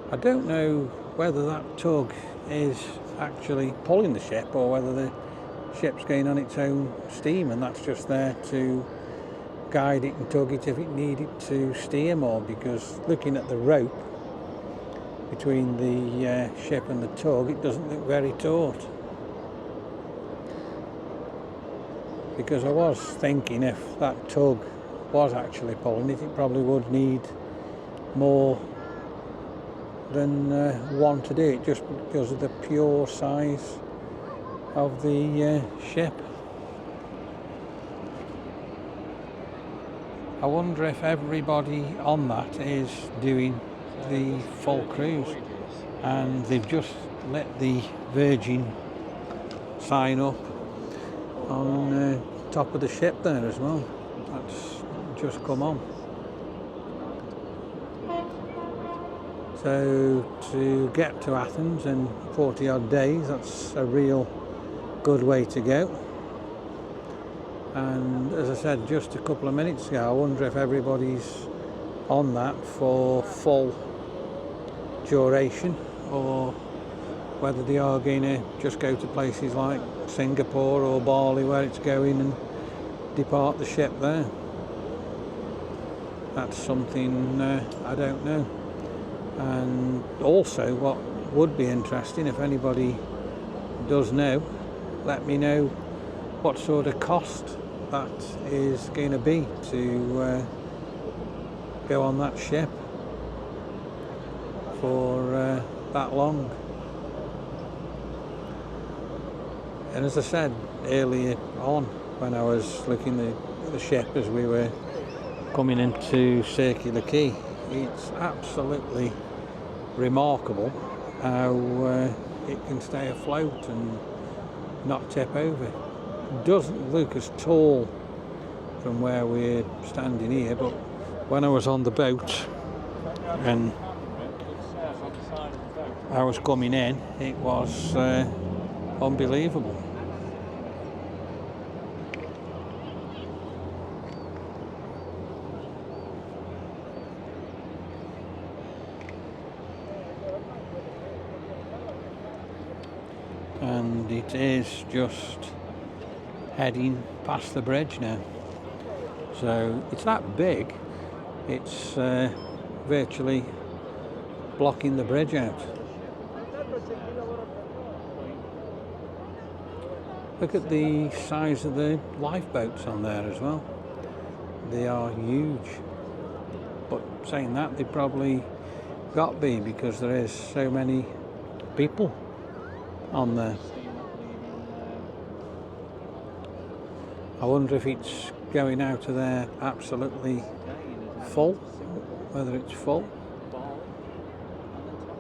I don't know whether that tug is actually pulling the ship or whether the ship's going on its own steam and that's just there to guide it and tug it if it needed to steer more, because looking at the rope between the ship and the tug, it doesn't look very taut. Because I was thinking if that tug was actually pulling it, it probably would need more than one to do it, just because of the pure size of the ship. I wonder if everybody on that is doing the full cruise and they've just let the Virgin sign up on top of the ship there as well. That's just come on. So to get to Athens in 40 odd days, that's a real good way to go. And as I said just a couple of minutes ago, I wonder if everybody's on that for full duration or whether they are going to just go to places like Singapore or Bali where it's going and depart the ship there. That's something I don't know. And also what would be interesting, if anybody does know, let me know what sort of cost that is going to be to go on that ship for that long. And as I said earlier on when I was looking at the ship as we were coming into Circular Quay, it's absolutely remarkable how it can stay afloat and not tip over. It doesn't look as tall from where we're standing here, but when I was on the boat and I was coming in, it was unbelievable. And it is just heading past the bridge now. So it's that big, it's virtually blocking the bridge out. Look at the size of the lifeboats on there as well. They are huge. But saying that, they probably got to be because there is so many people on there. I wonder if it's going out of there absolutely full, whether it's full.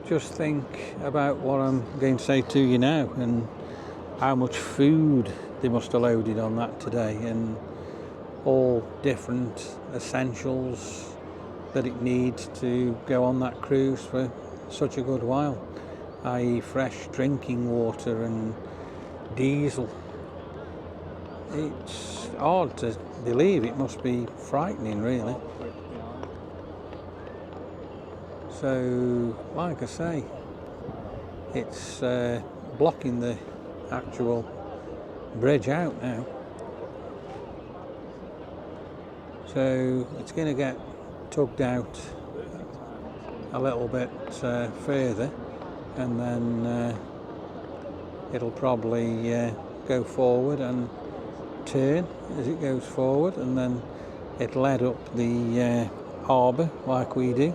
Just think about what I'm going to say to you now and how much food they must have loaded on that today, and all different essentials that it needs to go on that cruise for such a good while, i.e. fresh drinking water and diesel. It's hard to believe, it must be frightening really. So like I say, it's blocking the actual bridge out now. So it's going to get tugged out a little bit further, and then it'll probably go forward and turn as it goes forward, and then it'll head up the harbour like we do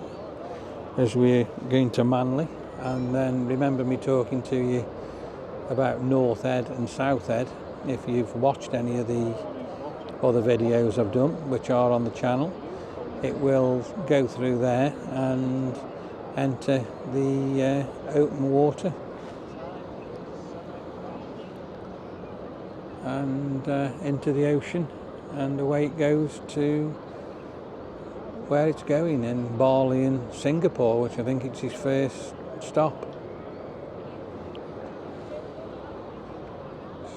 as we're going to Manly. And then remember me talking to you about North Head and South Head. If you've watched any of the other videos I've done, which are on the channel, it will go through there and enter the open water and into the ocean, and away it goes to where it's going in Bali and Singapore, which I think it's his first stop.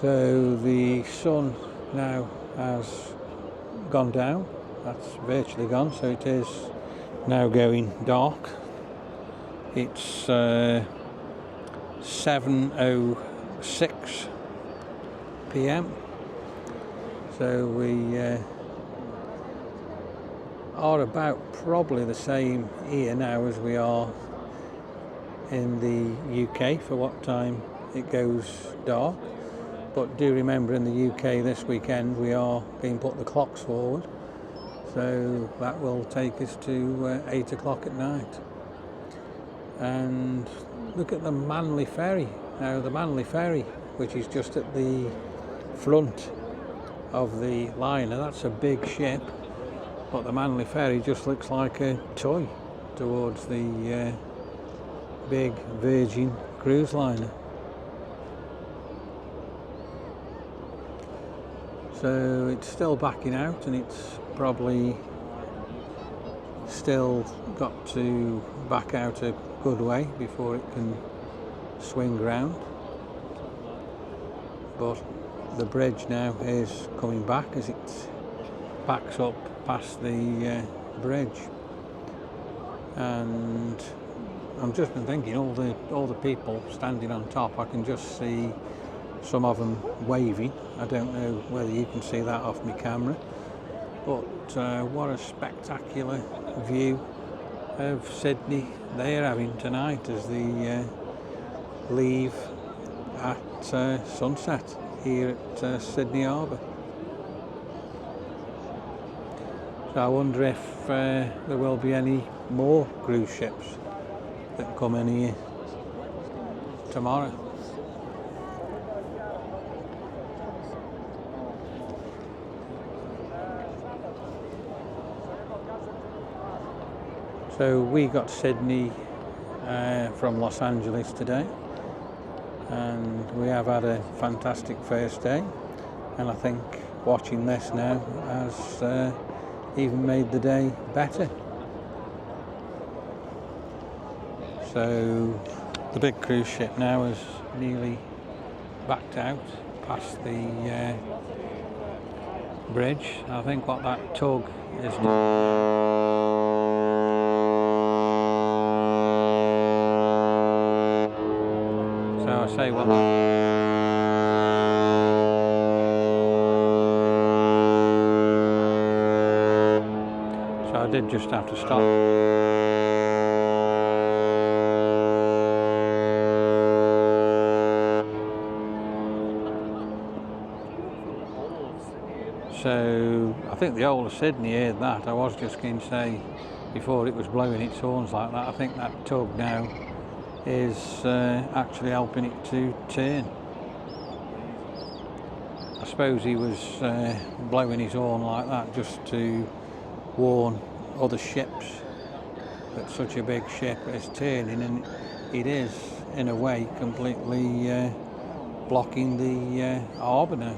So the sun now has gone down, that's virtually gone, so it is now going dark It's 7:06 p.m. So we are about probably the same here now as we are in the UK for what time it goes dark. But do remember, in the UK this weekend we are being put the clocks forward, so that will take us to 8 o'clock at night. And look at the Manly Ferry. Now the Manly Ferry, which is just at the front of the liner, that's a big ship, but the Manly Ferry just looks like a toy towards the big Virgin cruise liner. So it's still backing out, and it's probably still got to back out a good way before it can swing round. But the bridge now is coming back as it backs up past the bridge. And I've just been thinking, all the people standing on top, I can just see some of them waving. I don't know whether you can see that off my camera, but what a spectacular view of Sydney they're having tonight as they leave at sunset here at Sydney Harbour. So I wonder if there will be any more cruise ships that come in here tomorrow. So we got Sydney from Los Angeles today, and we have had a fantastic first day, and I think watching this now has even made the day better. So the big cruise ship now has nearly backed out past the bridge. I think what that tug is doing. So I say what that. So I did just have to stop. So I think the whole of Sydney heard that. I was just going to say, before it was blowing its horns like that, I think that tug now is actually helping it to turn. I suppose he was blowing his horn like that just to warn other ships that such a big ship is turning, and it is in a way completely blocking the harbour now.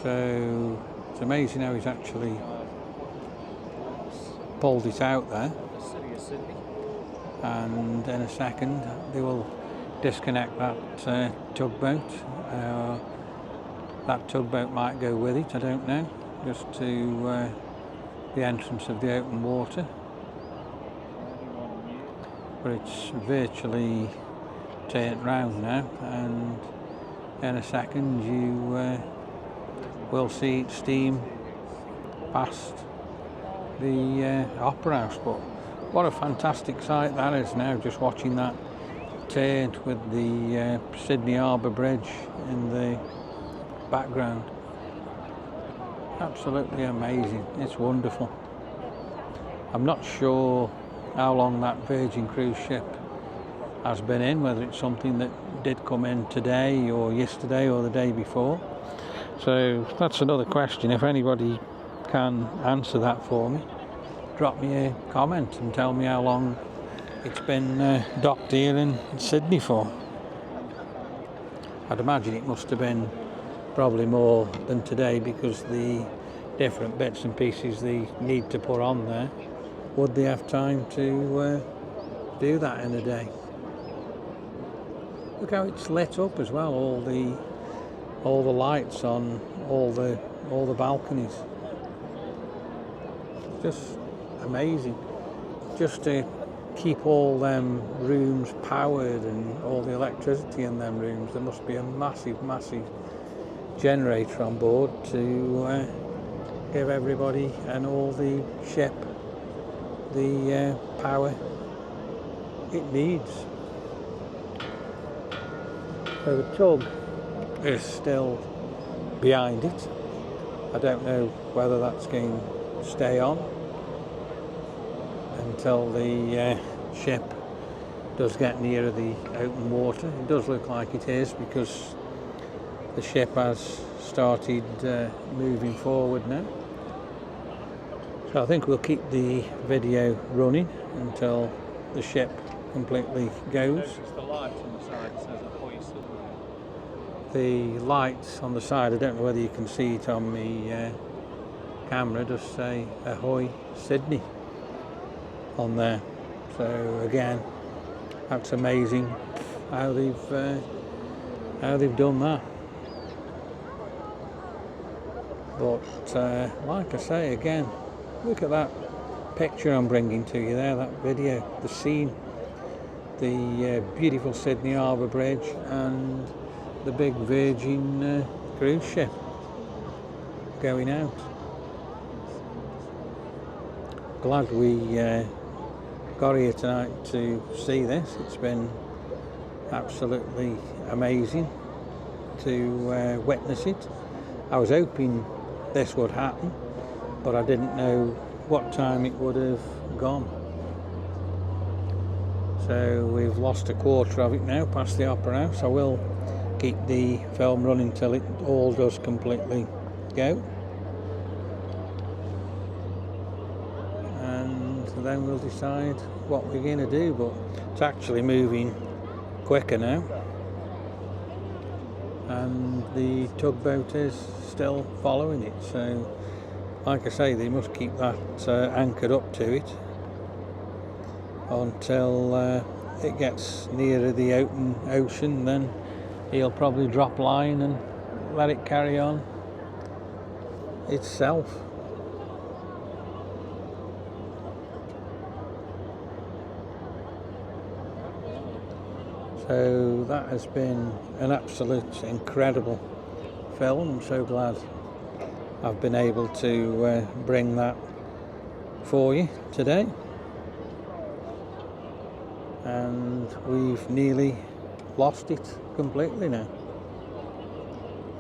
So it's amazing how he's actually pulled it out there, and in a second they will disconnect that tugboat. That tugboat might go with it, I don't know, just to the entrance of the open water, but it's virtually turned round now, and in a second you will see it steam past the Opera House. But what a fantastic sight that is now, just watching that turn with the Sydney Harbour Bridge in the background. Absolutely amazing, it's wonderful. I'm not sure how long that Virgin cruise ship has been in, whether it's something that did come in today or yesterday or the day before. So that's another question. If anybody can answer that for me, drop me a comment and tell me how long it's been docked here in Sydney for. I'd imagine it must have been probably more than today, because the different bits and pieces they need to put on there, would they have time to do that in a day? Look how it's lit up as well, all the lights on all the balconies. just amazing. Just to keep all them rooms powered and all the electricity in them rooms, there must be a massive generator on board to give everybody and all the ship the power it needs. So the tug is still behind it. I don't know whether that's going to stay on until the ship does get nearer the open water. It does look like it is, because the ship has started moving forward now. So I think we'll keep the video running until the ship completely goes. The light on the side says ahoy Sydney. The lights on the side, I don't know whether you can see it on the camera, does say ahoy Sydney on there. So again, that's amazing how they've done that. But like I say again, look at that picture I'm bringing to you there, that video, the scene, the beautiful Sydney Harbour Bridge and the big Virgin cruise ship going out. Glad we got here tonight to see this. It's been absolutely amazing to witness it. I was hoping this would happen, but I didn't know what time it would have gone. So we've lost a quarter of it now, past the Opera House. I will keep the film running till it all does completely go, and then we'll decide what we're going to do. But it's actually moving quicker now, and the tugboat is still following it. So like I say, they must keep that anchored up to it until it gets nearer the open ocean. Then he'll probably drop line and let it carry on itself. So that has been an absolute incredible film. I'm so glad I've been able to bring that for you today. And we've nearly lost it completely now.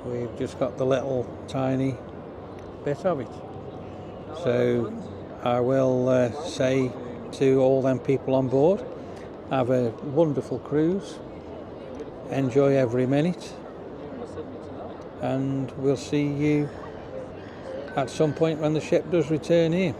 We've just got the little tiny bit of it. So I will say to all them people on board, have a wonderful cruise, enjoy every minute, and we'll see you at some point when the ship does return here.